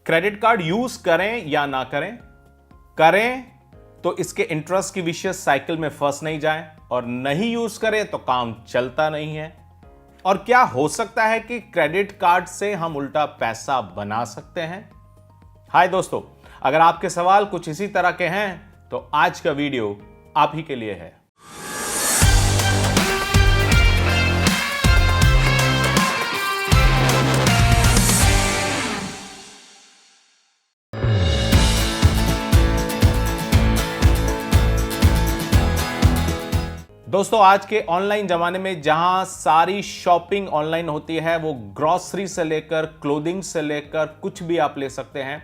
Credit card use करें या ना करें, करें तो इसके इंटरेस्ट की विशियस साइकिल में फंस नहीं जाएं, और नहीं यूज करें तो काम चलता नहीं है। और क्या हो सकता है कि क्रेडिट कार्ड से हम उल्टा पैसा बना सकते हैं? हाय दोस्तों, अगर आपके सवाल कुछ इसी तरह के हैं तो आज का वीडियो आप ही के लिए है। दोस्तों, आज के ऑनलाइन जमाने में जहां सारी शॉपिंग ऑनलाइन होती है, वो ग्रोसरी से लेकर क्लोथिंग से लेकर कुछ भी आप ले सकते हैं।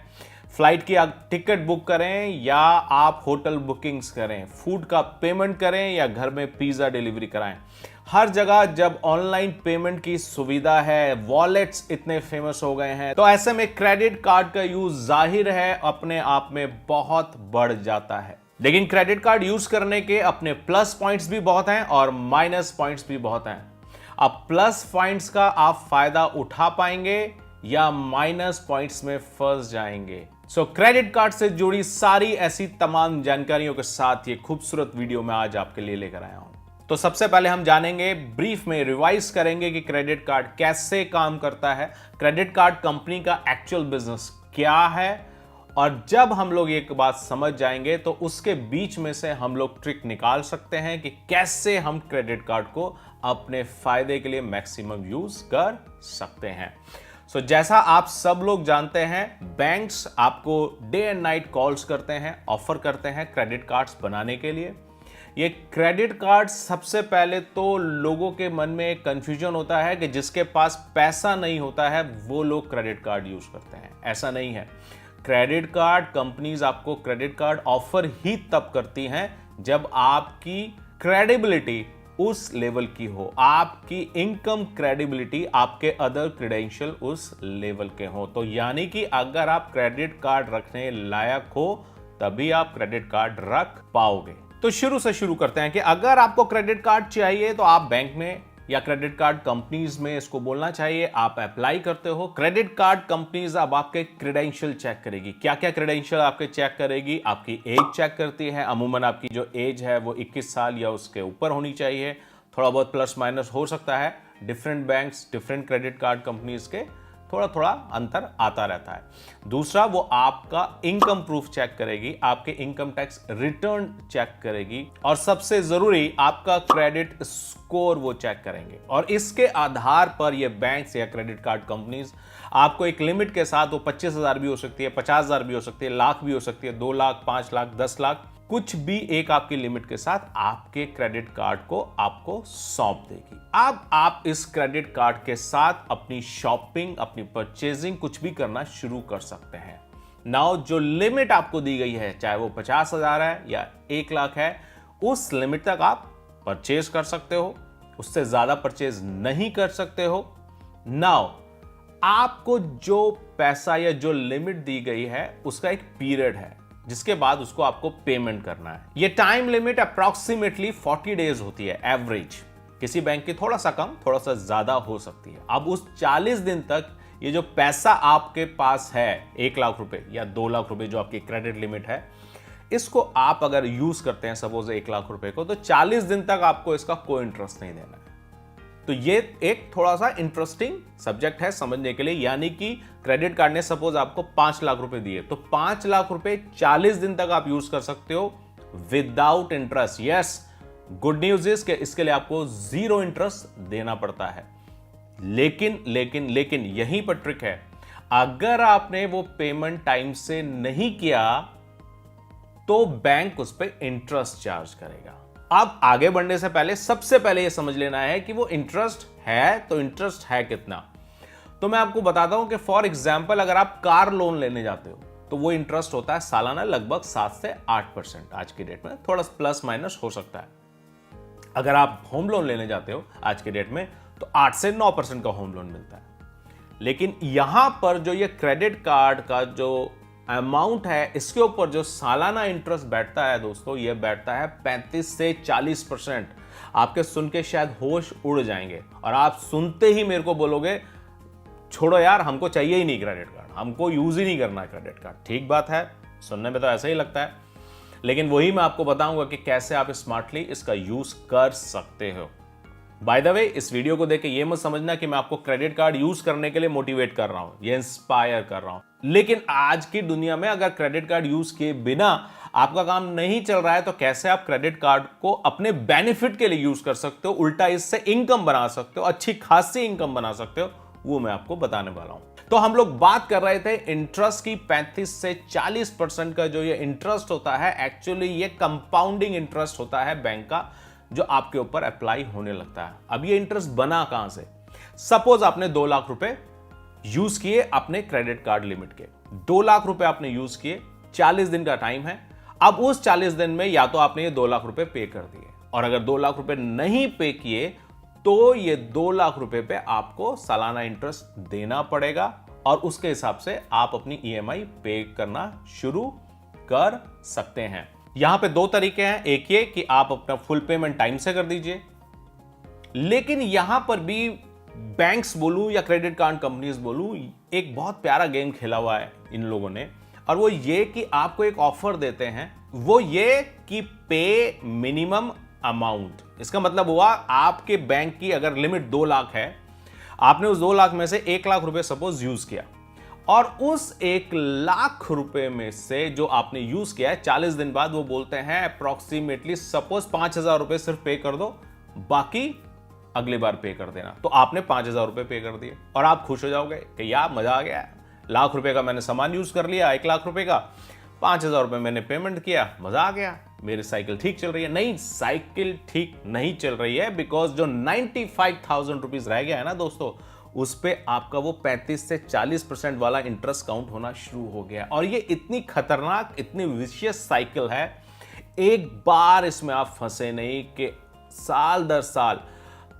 फ्लाइट की आप टिकट बुक करें या आप होटल बुकिंग्स करें, फूड का पेमेंट करें या घर में पिज्जा डिलीवरी कराएं, हर जगह जब ऑनलाइन पेमेंट की सुविधा है, वॉलेट्स इतने फेमस हो गए हैं, तो ऐसे में क्रेडिट कार्ड का यूज जाहिर है अपने आप में बहुत बढ़ जाता है। लेकिन क्रेडिट कार्ड यूज करने के अपने प्लस पॉइंट्स भी बहुत हैं और माइनस पॉइंट्स भी बहुत हैं। अब प्लस पॉइंट्स का आप फायदा उठा पाएंगे या माइनस पॉइंट्स में फंस जाएंगे? सो क्रेडिट कार्ड से जुड़ी सारी ऐसी तमाम जानकारियों के साथ ये खूबसूरत वीडियो मैं आज आपके लिए लेकर आया हूं। तो सबसे पहले हम जानेंगे, ब्रीफ में रिवाइज करेंगे कि क्रेडिट कार्ड कैसे काम करता है, क्रेडिट कार्ड कंपनी का एक्चुअल बिजनेस क्या है, और जब हम लोग एक बात समझ जाएंगे तो उसके बीच में से हम लोग ट्रिक निकाल सकते हैं कि कैसे हम क्रेडिट कार्ड को अपने फायदे के लिए मैक्सिमम यूज कर सकते हैं। सो जैसा आप सब लोग जानते हैं, बैंक्स आपको डे एंड नाइट कॉल्स करते हैं, ऑफर करते हैं क्रेडिट कार्ड्स बनाने के लिए। ये क्रेडिट कार्ड सबसे पहले तो लोगों के मन में एक कंफ्यूजन होता है कि जिसके पास पैसा नहीं होता है वो लोग क्रेडिट कार्ड यूज करते हैं। ऐसा नहीं है। क्रेडिट कार्ड कंपनीज आपको क्रेडिट कार्ड ऑफर ही तब करती हैं जब आपकी क्रेडिबिलिटी उस लेवल की हो, आपकी इनकम क्रेडिबिलिटी, आपके अदर क्रेडेंशियल उस लेवल के हो। तो यानी कि अगर आप क्रेडिट कार्ड रखने लायक हो तभी आप क्रेडिट कार्ड रख पाओगे। तो शुरू करते हैं कि अगर आपको क्रेडिट कार्ड चाहिए तो आप बैंक में या क्रेडिट कार्ड कंपनीज में इसको बोलना चाहिए, आप अप्लाई करते हो। क्रेडिट कार्ड कंपनीज अब आपके क्रेडेंशियल चेक करेगी। क्या क्या क्रेडेंशियल आपके चेक करेगी? आपकी एज चेक करती है। अमूमन आपकी जो एज है वो 21 साल या उसके ऊपर होनी चाहिए। थोड़ा बहुत प्लस माइनस हो सकता है, different banks, different credit card companies के थोड़ा थोड़ा अंतर आता रहता है। दूसरा, वो आपका इनकम प्रूफ चेक करेगी, आपके इनकम टैक्स रिटर्न चेक करेगी, और सबसे जरूरी आपका क्रेडिट स्कोर वो चेक करेंगे। और इसके आधार पर ये बैंक्स या क्रेडिट कार्ड कंपनीज आपको एक लिमिट के साथ, वो 25,000 भी हो सकती है, 50,000 भी हो सकती है, लाख भी हो सकती है, 2 लाख, 5 लाख, 10 लाख, कुछ भी एक आपकी लिमिट के साथ आपके क्रेडिट कार्ड को आपको सौंप देगी। अब आप इस क्रेडिट कार्ड के साथ अपनी शॉपिंग, अपनी परचेजिंग कुछ भी करना शुरू कर सकते हैं। नाउ जो लिमिट आपको दी गई है, चाहे वो 50,000 है या 1 लाख है, उस लिमिट तक आप परचेज कर सकते हो, उससे ज्यादा परचेज नहीं कर सकते हो। नाउ आपको जो पैसा या जो लिमिट दी गई है उसका एक पीरियड है जिसके बाद उसको आपको पेमेंट करना है। ये टाइम लिमिट अप्रॉक्सीमेटली 40 डेज होती है एवरेज। किसी बैंक की थोड़ा सा कम, थोड़ा सा ज्यादा हो सकती है। अब उस 40 दिन तक ये जो पैसा आपके पास है, 1 लाख रुपए या 2 लाख रुपए जो आपकी क्रेडिट लिमिट है, इसको आप अगर यूज करते हैं सपोज 1 लाख रुपए को, तो 40 दिन तक आपको इसका कोई इंटरेस्ट नहीं देना है। तो ये एक थोड़ा सा इंटरेस्टिंग सब्जेक्ट है समझने के लिए। यानी कि क्रेडिट कार्ड ने सपोज आपको 5 लाख रुपए दिए, तो 5 लाख रुपए 40 दिन तक आप यूज कर सकते हो without interest. Yes, good news is कि इसके लिए आपको 0 इंटरेस्ट देना पड़ता है। लेकिन यहीं पर ट्रिक है। अगर आपने वो पेमेंट टाइम से नहीं किया तो बैंक उस पर इंटरेस्ट चार्ज करेगा। अब आगे बढ़ने से पहले सबसे पहले यह समझ लेना है कि वो इंटरेस्ट है तो इंटरेस्ट है कितना। तो मैं आपको बताता हूं कि फॉर एग्जांपल अगर आप कार लोन लेने जाते हो तो वो इंटरेस्ट होता है सालाना लगभग 7 से 8%। आज की डेट में थोड़ा प्लस माइनस हो सकता है। अगर आप होम लोन लेने जाते हो आज की डेट में तो 8 से 9% का होम लोन मिलता है। लेकिन यहां पर जो ये क्रेडिट कार्ड का जो अमाउंट है, इसके ऊपर जो सालाना इंटरेस्ट बैठता है दोस्तों, ये बैठता है 35 से 40%। आपके सुन के शायद होश उड़ जाएंगे और आप सुनते ही मेरे को बोलोगे छोड़ो यार, हमको चाहिए ही नहीं क्रेडिट कार्ड, हमको यूज ही नहीं करना है क्रेडिट कार्ड। ठीक बात है, सुनने में तो ऐसा ही लगता है, लेकिन वही मैं आपको बताऊंगा कि कैसे आप स्मार्टली इसका यूज कर सकते हो। बाय द वे, इस वीडियो को देख के ये मत समझना कि मैं आपको क्रेडिट कार्ड यूज करने के लिए मोटिवेट कर रहा हूं या इंस्पायर कर रहा हूं। लेकिन आज की दुनिया में अगर क्रेडिट कार्ड यूज किए बिना आपका काम नहीं चल रहा है तो कैसे आप क्रेडिट कार्ड को अपने बेनिफिट के लिए यूज कर सकते हो, उल्टा इससे इनकम बना सकते हो, अच्छी खासी इनकम बना सकते हो, वो मैं आपको बताने वाला हूं। तो हम लोग बात कर रहे थे इंटरेस्ट की। 35 से 40% का जो ये इंटरेस्ट होता है, एक्चुअली ये कंपाउंडिंग इंटरेस्ट होता है बैंक का, जो आपके ऊपर अप्लाई होने लगता है। अब ये इंटरेस्ट बना कहां से? सपोज आपने 2 लाख रुपए यूज किए अपने क्रेडिट कार्ड लिमिट के, 2 लाख रुपए आपने यूज किए, 40 दिन का टाइम है। अब उस 40 दिन में या तो आपने ये 2 लाख रुपए पे कर दिए, और अगर 2 लाख रुपए नहीं पे किए तो ये 2 लाख रुपए पे आपको सालाना इंटरेस्ट देना पड़ेगा, और उसके हिसाब से आप अपनी ईएमआई पे करना शुरू कर सकते हैं। यहां पे 2 तरीके हैं, एक ये कि आप अपना फुल पेमेंट टाइम से कर दीजिए, लेकिन यहां पर भी बैंक्स बोलूं या क्रेडिट कार्ड कंपनीज बोलूं, एक बहुत प्यारा गेम खेला हुआ है इन लोगों ने, और वो ये कि आपको एक ऑफर देते हैं, वो ये कि पे मिनिमम अमाउंट। इसका मतलब हुआ आपके बैंक की अगर लिमिट 2 लाख है, आपने उस 2 लाख में से 1 लाख रुपए सपोज यूज किया, और उस 1 लाख रुपए में से जो आपने यूज किया है, 40 दिन बाद वो बोलते हैं अप्रोक्सीमेटली सपोज 5,000 रुपए सिर्फ पे कर दो, बाकी अगली बार पे कर देना। तो आपने 5,000 रुपए पे कर दिए और आप खुश हो जाओगे कि यार मजा आ गया, लाख रुपए का मैंने सामान यूज कर लिया, 1 लाख रुपए का 5,000 रुपए मैंने पेमेंट किया, मजा आ गया, मेरी साइकिल ठीक चल रही है। नहीं, साइकिल ठीक नहीं चल रही है, बिकॉज जो 95,000 रुपीज रह गया है ना दोस्तों, उस पे आपका वो 35 से 40% वाला इंटरेस्ट काउंट होना शुरू हो गया। और ये इतनी खतरनाक, इतनी विशियस साइकिल है, एक बार इसमें आप फंसे नहीं कि साल दर साल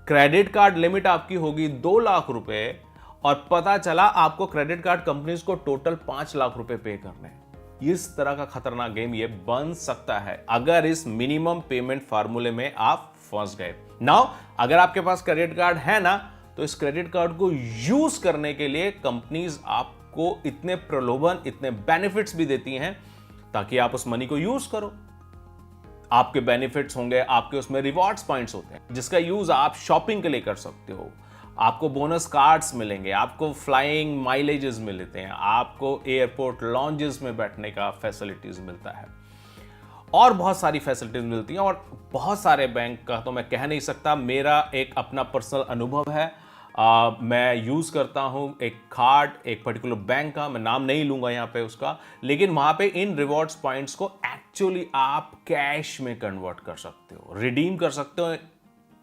क्रेडिट कार्ड लिमिट आपकी होगी 2 लाख रुपए, और पता चला आपको क्रेडिट कार्ड कंपनीज को टोटल 5 लाख रुपए पे करने हैं। इस तरह का खतरनाक गेम ये बन सकता है अगर इस मिनिमम पेमेंट फार्मूले में आप फंस गए। नाउ अगर आपके पास क्रेडिट कार्ड है ना, तो इस क्रेडिट कार्ड को यूज करने के लिए कंपनीज आपको इतने प्रलोभन, इतने बेनिफिट्स भी देती हैं ताकि आप उस मनी को यूज करो। आपके बेनिफिट्स होंगे, आपके उसमें रिवॉर्ड्स पॉइंट्स होते हैं जिसका यूज आप शॉपिंग के लिए कर सकते हो, आपको बोनस कार्ड्स मिलेंगे, आपको फ्लाइंग माइलेजेस मिलते हैं, आपको एयरपोर्ट लॉन्जेस में बैठने का फैसिलिटीज मिलता है, और बहुत सारी फैसिलिटीज मिलती हैं। और बहुत सारे बैंक का तो मैं कह नहीं सकता, मेरा एक अपना पर्सनल अनुभव है। मैं यूज़ करता हूं एक कार्ड, एक पर्टिकुलर बैंक का, मैं नाम नहीं लूंगा यहां पे उसका, लेकिन वहां पे इन रिवॉर्ड्स पॉइंट्स को एक्चुअली आप कैश में कन्वर्ट कर सकते हो, रिडीम कर सकते हो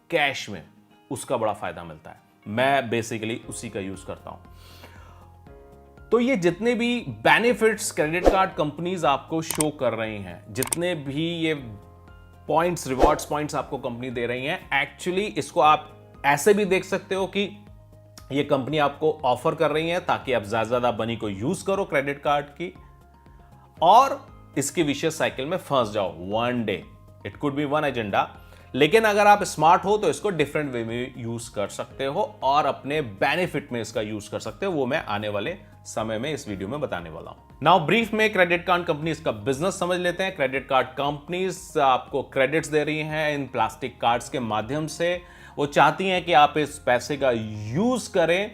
कैश में, उसका बड़ा फायदा मिलता है। मैं बेसिकली उसी का यूज करता हूं। तो ये जितने भी बेनिफिट्स क्रेडिट कार्ड कंपनीज आपको शो कर रही हैं, जितने भी ये पॉइंट्स, रिवॉर्ड्स पॉइंट्स आपको कंपनी दे रही हैं, एक्चुअली इसको आप ऐसे भी देख सकते हो कि ये कंपनी आपको ऑफर कर रही है ताकि आप ज्यादा मनी को यूज करो क्रेडिट कार्ड की, और इसकी विशेष साइकिल में फंस जाओ one day. It could be one agenda, लेकिन अगर आप स्मार्ट हो तो इसको डिफरेंट वे में यूज कर सकते हो और अपने बेनिफिट में इसका यूज कर सकते हो। वो मैं आने वाले समय में इस वीडियो में बताने वाला हूं। नाउ ब्रीफ में क्रेडिट कार्ड कंपनीज का बिजनेस समझ लेते हैं। क्रेडिट कार्ड कंपनीज आपको क्रेडिट्स दे रही हैं इन प्लास्टिक कार्ड्स के माध्यम से। वो चाहती हैं कि आप इस पैसे का यूज करें,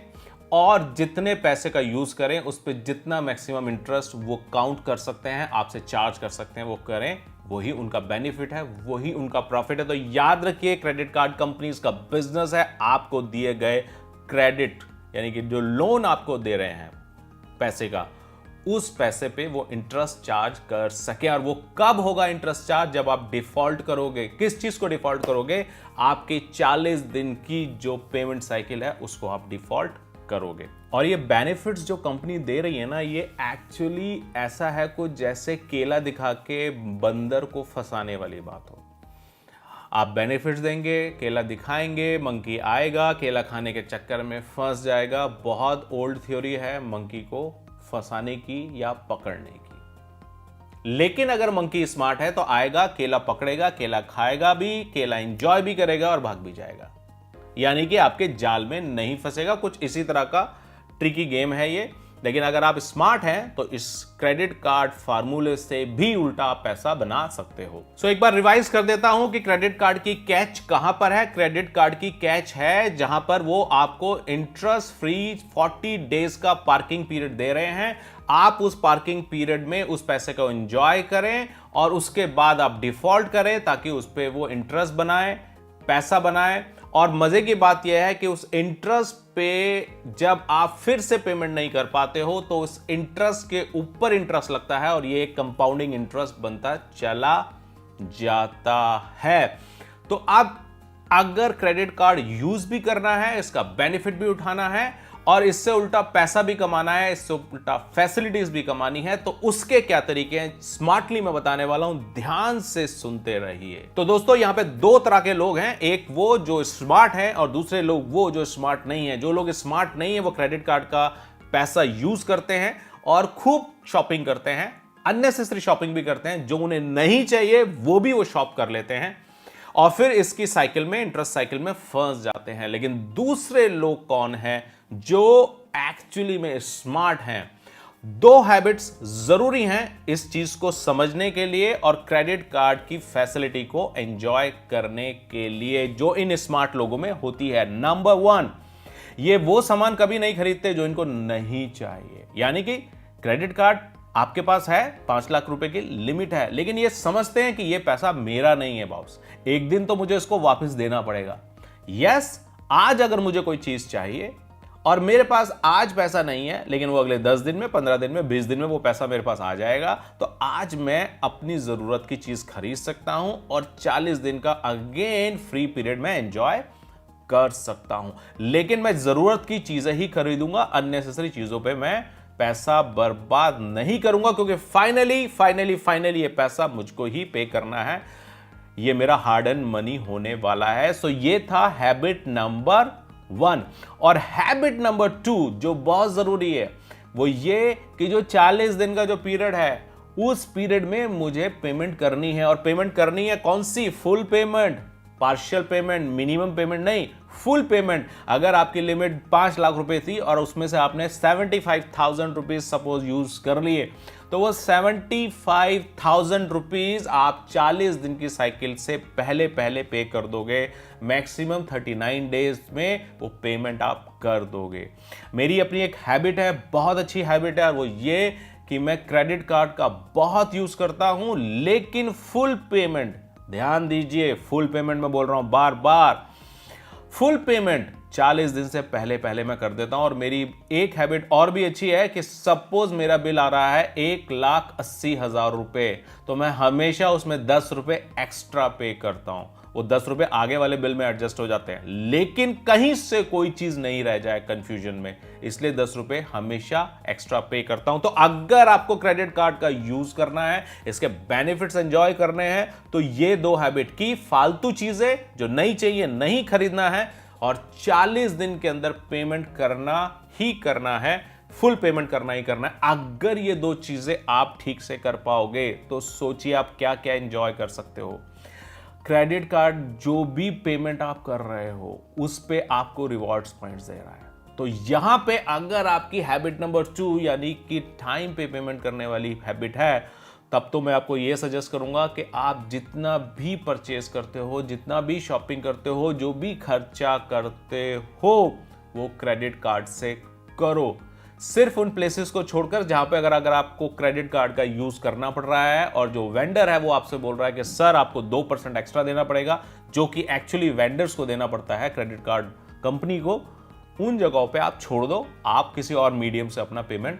और जितने पैसे का यूज करें उस पर जितना मैक्सिमम इंटरेस्ट वो काउंट कर सकते हैं, आपसे चार्ज कर सकते हैं, वो करें। वही उनका बेनिफिट है, वही उनका प्रॉफिट है। तो याद रखिए, क्रेडिट कार्ड कंपनीज का बिजनेस है आपको दिए गए क्रेडिट, यानी कि जो लोन आपको दे रहे हैं पैसे का, उस पैसे पे वो इंटरेस्ट चार्ज कर सके। और वो कब होगा इंटरेस्ट चार्ज? जब आप डिफॉल्ट करोगे। किस चीज को डिफॉल्ट करोगे? आपके 40 दिन की जो पेमेंट साइकिल है उसको आप डिफॉल्ट करोगे। और ये बेनिफिट्स जो कंपनी दे रही है ना, ये एक्चुअली ऐसा है कुछ जैसे केला दिखा के बंदर को फंसाने वाली बात हो। आप बेनिफिट्स देंगे, केला दिखाएंगे, मंकी आएगा, केला खाने के चक्कर में फंस जाएगा। बहुत ओल्ड थ्योरी है मंकी को फंसाने की या पकड़ने की। लेकिन अगर मंकी स्मार्ट है तो आएगा, केला पकड़ेगा, केला खाएगा भी, केला एंजॉय भी करेगा और भाग भी जाएगा, यानी कि आपके जाल में नहीं फंसेगा। कुछ इसी तरह का ट्रिकी गेम है ये, लेकिन अगर आप स्मार्ट हैं तो इस क्रेडिट कार्ड फार्मूले से भी उल्टा आप पैसा बना सकते हो। सो एक बार रिवाइज कर देता हूं कि क्रेडिट कार्ड की कैच कहां पर है। क्रेडिट कार्ड की कैच है जहां पर वो आपको इंटरेस्ट फ्री 40 डेज का पार्किंग पीरियड दे रहे हैं। आप उस पार्किंग पीरियड में उस पैसे को एंजॉय करें और उसके बाद आप डिफॉल्ट करें ताकि उस पर वो इंटरेस्ट बनाए, पैसा बनाए। और मजे की बात यह है कि उस इंटरेस्ट पे जब आप फिर से पेमेंट नहीं कर पाते हो तो उस इंटरेस्ट के ऊपर इंटरेस्ट लगता है और ये एक कंपाउंडिंग इंटरेस्ट बनता चला जाता है। तो अब अगर क्रेडिट कार्ड यूज भी करना है, इसका बेनिफिट भी उठाना है और इससे उल्टा पैसा भी कमाना है, इससे उल्टा फैसिलिटीज भी कमानी है, तो उसके क्या तरीके हैं स्मार्टली मैं बताने वाला हूं, ध्यान से सुनते रहिए। तो दोस्तों यहां पे दो तरह के लोग हैं, एक वो जो स्मार्ट है और दूसरे लोग वो जो स्मार्ट नहीं है। जो लोग स्मार्ट नहीं है वो क्रेडिट कार्ड का पैसा यूज करते हैं और खूब शॉपिंग करते हैं, अननेसेसरी शॉपिंग भी करते हैं, जो उन्हें नहीं चाहिए वो भी वो शॉप कर लेते हैं और फिर इसकी साइकिल में, इंटरेस्ट साइकिल में फंस जाते हैं। लेकिन दूसरे लोग कौन हैं जो एक्चुअली में स्मार्ट हैं। दो हैबिट्स जरूरी हैं इस चीज को समझने के लिए और क्रेडिट कार्ड की फैसिलिटी को एंजॉय करने के लिए जो इन स्मार्ट लोगों में होती है। नंबर 1, ये वो सामान कभी नहीं खरीदते जो इनको नहीं चाहिए। यानी कि क्रेडिट कार्ड आपके पास है, 5 लाख रुपए की लिमिट है, लेकिन ये समझते हैं कि ये पैसा मेरा नहीं है बॉस, एक दिन तो मुझे इसको वापस देना पड़ेगा। यस, आज अगर मुझे कोई चीज चाहिए और मेरे पास आज पैसा नहीं है, लेकिन वो अगले 10 दिन में, 15 दिन में, 20 दिन में वो पैसा मेरे पास आ जाएगा, तो आज मैं अपनी जरूरत की चीज खरीद सकता हूं और 40 दिन का अगेन फ्री पीरियड में एंजॉय कर सकता हूं। लेकिन मैं जरूरत की चीजें ही खरीदूंगा, अननेसेसरी चीजों पे मैं पैसा बर्बाद नहीं करूंगा, क्योंकि फाइनली ये पैसा मुझको ही पे करना है, ये मेरा हार्ड अर्न मनी होने वाला है। सो ये था हैबिट नंबर 1। और हैबिट नंबर 2 जो बहुत जरूरी है वो ये कि जो 40 दिन का जो पीरियड है उस पीरियड में मुझे पेमेंट करनी है। और पेमेंट करनी है कौन सी? Full payment, partial payment, minimum payment नहीं, फुल पेमेंट। अगर आपकी लिमिट 5 लाख रुपए थी और उसमें से आपने 75,000 रुपीज सपोज यूज कर लिए, तो वो 75,000 रुपीज आप 40 दिन की साइकिल से पहले पे कर दोगे। मैक्सिमम 39 डेज में वो पेमेंट आप कर दोगे। मेरी अपनी एक हैबिट है, बहुत अच्छी हैबिट है, और वो ये कि मैं क्रेडिट कार्ड का बहुत यूज करता हूं, लेकिन फुल पेमेंट, ध्यान दीजिए, फुल पेमेंट मैं बोल रहा हूं बार बार, फुल पेमेंट 40 दिन से पहले मैं कर देता हूं। और मेरी एक हैबिट और भी अच्छी है कि सपोज मेरा बिल आ रहा है 1,80,000 रुपए, तो मैं हमेशा उसमें 10 रुपए एक्स्ट्रा पे करता हूं। वो 10 रुपए आगे वाले बिल में एडजस्ट हो जाते हैं, लेकिन कहीं से कोई चीज नहीं रह जाए कंफ्यूजन में, इसलिए 10 रुपए हमेशा एक्स्ट्रा पे करता हूं। तो अगर आपको क्रेडिट कार्ड का यूज करना है, इसके बेनिफिट्स एंजॉय करने हैं, तो ये दो हैबिट की फालतू चीजें जो नहीं चाहिए नहीं खरीदना है और 40 दिन के अंदर पेमेंट करना ही करना है, फुल पेमेंट करना ही करना है। अगर ये दो चीजें आप ठीक से कर पाओगे तो सोचिए आप क्या क्या एंजॉय कर सकते हो। क्रेडिट कार्ड जो भी पेमेंट आप कर रहे हो उस पे आपको रिवॉर्ड्स पॉइंट्स दे रहा है। तो यहां पे अगर आपकी हैबिट नंबर 2 यानी कि टाइम पे पेमेंट करने वाली हैबिट है, तब तो मैं आपको यह सजेस्ट करूंगा कि आप जितना भी परचेज करते हो, जितना भी शॉपिंग करते हो, जो भी खर्चा करते हो, वो क्रेडिट कार्ड से करो। सिर्फ उन प्लेसेस को छोड़कर जहां पे अगर आपको क्रेडिट कार्ड का यूज करना पड़ रहा है और जो वेंडर है वो आपसे बोल रहा है कि सर आपको 2% एक्स्ट्रा देना पड़ेगा, जो कि एक्चुअली वेंडर्स को देना पड़ता है क्रेडिट कार्ड कंपनी को, उन जगहों पे आप छोड़ दो, आप किसी और मीडियम से अपना पेमेंट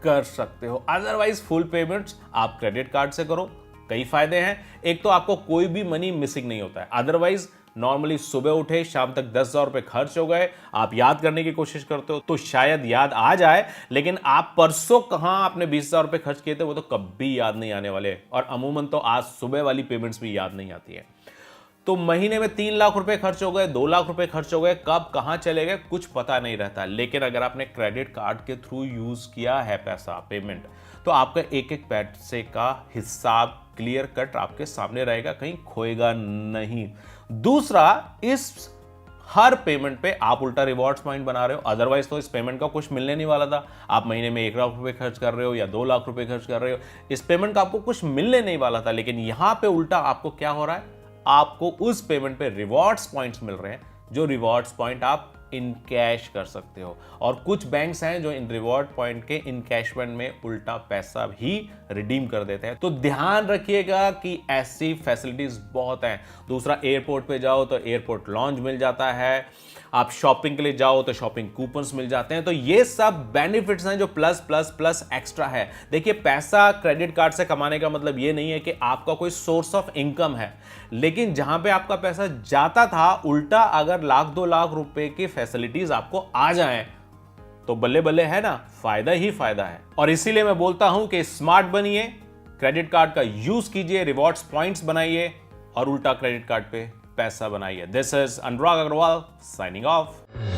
कर सकते हो। अदरवाइज फुल पेमेंट्स आप क्रेडिट कार्ड से करो। कई फायदे हैं, एक तो आपको कोई भी मनी मिसिंग नहीं होता है। अदरवाइज नॉर्मली सुबह उठे शाम तक 10,000 रुपए खर्च हो गए, आप याद करने की कोशिश करते हो तो शायद याद आ जाए, लेकिन आप परसों कहां आपने 20,000 रुपए खर्च किए थे वो तो कभी याद नहीं आने वाले, और अमूमन तो आज सुबह वाली पेमेंट्स भी याद नहीं आती है। तो महीने में 3 लाख रुपए खर्च हो गए, 2 लाख रुपए खर्च हो गए, कब कहां चले गए कुछ पता नहीं रहता। लेकिन अगर आपने क्रेडिट कार्ड के थ्रू यूज किया है पैसा पेमेंट, तो आपका एक एक पैसे का हिसाब क्लियर कट आपके सामने रहेगा, कहीं खोएगा नहीं। दूसरा, इस हर पेमेंट पे आप उल्टा रिवॉर्ड्स पॉइंट बना रहे हो। अदरवाइज तो इस पेमेंट का कुछ मिलने नहीं वाला था। आप महीने में 1 लाख रुपए खर्च कर रहे हो या 2 लाख रुपए खर्च कर रहे हो, इस पेमेंट का आपको कुछ मिलने नहीं वाला था। लेकिन यहां पे उल्टा आपको क्या हो रहा है, आपको उस पेमेंट पे रिवॉर्ड्स पॉइंट्स मिल रहे हैं, जो रिवॉर्ड्स पॉइंट आप इन कैश कर सकते हो। और कुछ बैंक्स हैं जो इन रिवॉर्ड पॉइंट के इनकैशमेंट में उल्टा पैसा भी रिडीम कर देते हैं। तो ध्यान रखिएगा कि ऐसी फैसिलिटीज बहुत हैं। दूसरा, एयरपोर्ट पे जाओ तो एयरपोर्ट लॉन्ज मिल जाता है, आप शॉपिंग के लिए जाओ तो शॉपिंग कूपन्स मिल जाते हैं। तो ये सब बेनिफिट्स हैं जो प्लस प्लस प्लस एक्स्ट्रा है। देखिए, पैसा क्रेडिट कार्ड से कमाने का मतलब ये नहीं है कि आपका कोई सोर्स ऑफ इनकम है, लेकिन जहां पे आपका पैसा जाता था, उल्टा अगर 1-2 लाख रुपए की फैसिलिटीज आपको आ जाएं तो बल्ले बल्ले है ना, फायदा ही फायदा है। और इसीलिए मैं बोलता हूं कि स्मार्ट बनिए, क्रेडिट कार्ड का यूज कीजिए, रिवॉर्ड्स पॉइंट्स बनाइए और उल्टा क्रेडिट कार्ड पे पैसा बनाइए। This is Anurag Agarwal signing of.